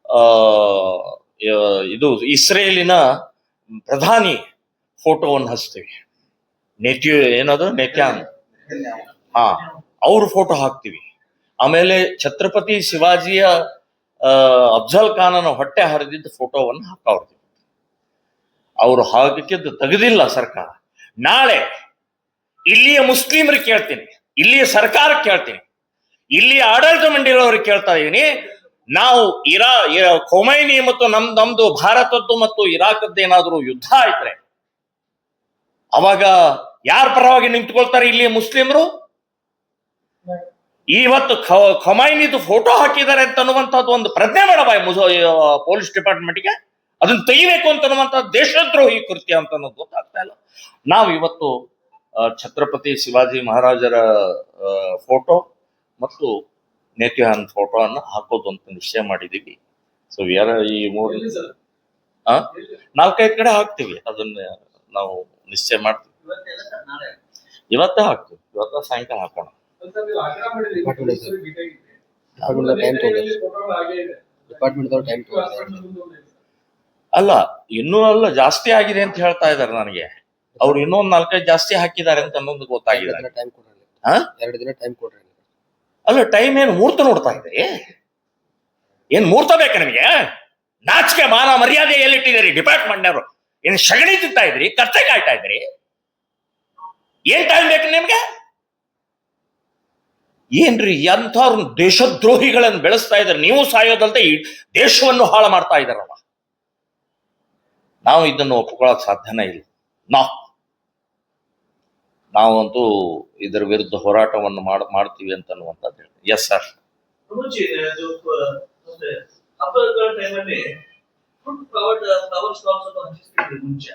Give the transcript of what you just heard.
ಆ ಇದು ಇಸ್ರೇಲಿನ ಪ್ರಧಾನಿ ಫೋಟೋವನ್ನು ಹಚ್ತೀವಿ. ಏನದು ನೆತ್ಯಾನ್, ಹಾ, ಅವ್ರ ಫೋಟೋ ಹಾಕ್ತಿವಿ. ಆಮೇಲೆ ಛತ್ರಪತಿ ಶಿವಾಜಿಯ ಅಫ್ಜಲ್ ಖಾನನ ಹೊಟ್ಟೆ ಹರಿದಿದ್ದ ಫೋಟೋವನ್ನು ಹಾಕವ್ರಿ. ಅವರು ಹಾಕಿದ್ದು ತೆಗೆದಿಲ್ಲ ಸರ್ಕಾರ. ನಾಳೆ ಇಲ್ಲಿಯ ಮುಸ್ಲಿಮರಿಗೆ ಕೇಳ್ತೀನಿ, ಇಲ್ಲಿಯ ಸರ್ಕಾರಕ್ಕೆ ಕೇಳ್ತೀನಿ, ಇಲ್ಲಿಯ ಆಡಳಿತ ಮಂಡಳಿಯವ್ರಿಗೆ ಕೇಳ್ತಾ ಇದೀನಿ. ನಾವು ಖೊಮೈನಿ ಮತ್ತು ನಮ್ದು ಭಾರತದ್ದು ಮತ್ತು ಇರಾಕದ್ದು ಏನಾದ್ರು ಯುದ್ಧ ಆಯ್ತ್ರೆ ಅವಾಗ ಯಾರ ಪರವಾಗಿ ನಿಂತ್ಕೊಳ್ತಾರೆ ಇಲ್ಲಿಯ ಮುಸ್ಲಿಮರು? ಇವತ್ತು ಖೊಮೈನಿದು ಫೋಟೋ ಹಾಕಿದ್ದಾರೆ ಅಂತ ಅನ್ನುವಂಥದ್ದು ಒಂದು ಪ್ರಜ್ಞೆ ಮಾಡಬಾಯ್ ಪೊಲೀಸ್ ಡಿಪಾರ್ಟ್ಮೆಂಟ್ಗೆ. ಅದನ್ನ ತೆಗಿಬೇಕು ಅಂತ ಅನ್ನುವಂಥ ದೇಶದ್ರೋಹಿ ಕೃತ್ಯ ಅಂತ ಅನ್ನೋದು ಗೊತ್ತಾಗ್ತಾ ಇಲ್ಲ. ನಾವು ಇವತ್ತು ಛತ್ರಪತಿ ಶಿವಾಜಿ ಮಹಾರಾಜರ ಫೋಟೋ ಮತ್ತು ನೇತ್ಯಾನ್ ಫೋಟೋವನ್ನು ಹಾಕೋದು ಅಂತ ನಿಶ್ಚಯ ಮಾಡಿದೀವಿ. ಸೊ ಈ 4-5 ಕಡೆ ಹಾಕ್ತಿವಿ. ಅದನ್ನ ನಾವು ನಿಶ್ಚಯ ಮಾಡ್ತೀವಿ. ಇವತ್ತೇ ಹಾಕ್ತೀವಿ, ಇವತ್ತ ಸಾಯಂಕಾಲ ಹಾಕೋಣ. ಅಲ್ಲ, ಇನ್ನೂ ಜಾಸ್ತಿ ಆಗಿದೆ ಅಂತ ಹೇಳ್ತಾ ಇದಾರೆ ನನಗೆ. ಅವ್ರು ಇನ್ನೊಂದ್ 4-5 ಜಾಸ್ತಿ ಹಾಕಿದ್ದಾರೆ ಅಂತ ಅನ್ನೋದು ಗೊತ್ತಾಗಿದೆ. ಅಲ್ಲ, ಟೈಮ್ ಏನು ಮುಹೂರ್ತ ನೋಡ್ತಾ ಇದ್ರಿ? ಏನ್ ಮುಹೂರ್ತ ಬೇಕಾ ನಿಮಗೆ? ನಾಚಿಕೆ ಮಾನ ಮರ್ಯಾದೆ ಎಲ್ಲಿಟ್ಟಿದ್ದೀರಿ ಡಿಪಾರ್ಟ್ಮೆಂಟ್ನವರು? ಏನ್ ಸಗಣಿ ತಿಂತಾ ಇದ್ರಿ? ಕತ್ತೆ ಕಾಯ್ತಾ ಇದ್ರಿ? ಏನ್ ಟೈಮ್ ಬೇಕು ನಿಮ್ಗೆ? ಏನ್ರಿ ಎಂಥವ್ರ ದೇಶದ್ರೋಹಿಗಳನ್ನು ಬೆಳೆಸ್ತಾ ಇದ್ದಾರೆ. ನೀವು ಸಾಯೋದಲ್ದೆ ಈ ದೇಶವನ್ನು ಹಾಳು ಮಾಡ್ತಾ ಇದ್ದಾರಲ್ಲ. ನಾವು ಇದನ್ನು ಒಪ್ಕೊಳ್ಳೋಕೆ ಸಾಧ್ಯನೇ ಇಲ್ಲ. ನಾವಂತೂ ಇದರ ವಿರುದ್ಧ ಹೋರಾಟವನ್ನು ಮಾಡ್ತೀವಿ ಅಂತ ಅನ್ನುವಂಥದ್ದು. Yes sir. ಹಬ್ಬಗಳ ಟೈಮಲ್ಲಿ ಫ್ಲವರ್ ಸ್ಟಾಲ್ಸ್ ಹಂಚಿಸ್ತಿದ್ರು ಮುಂಚೆ.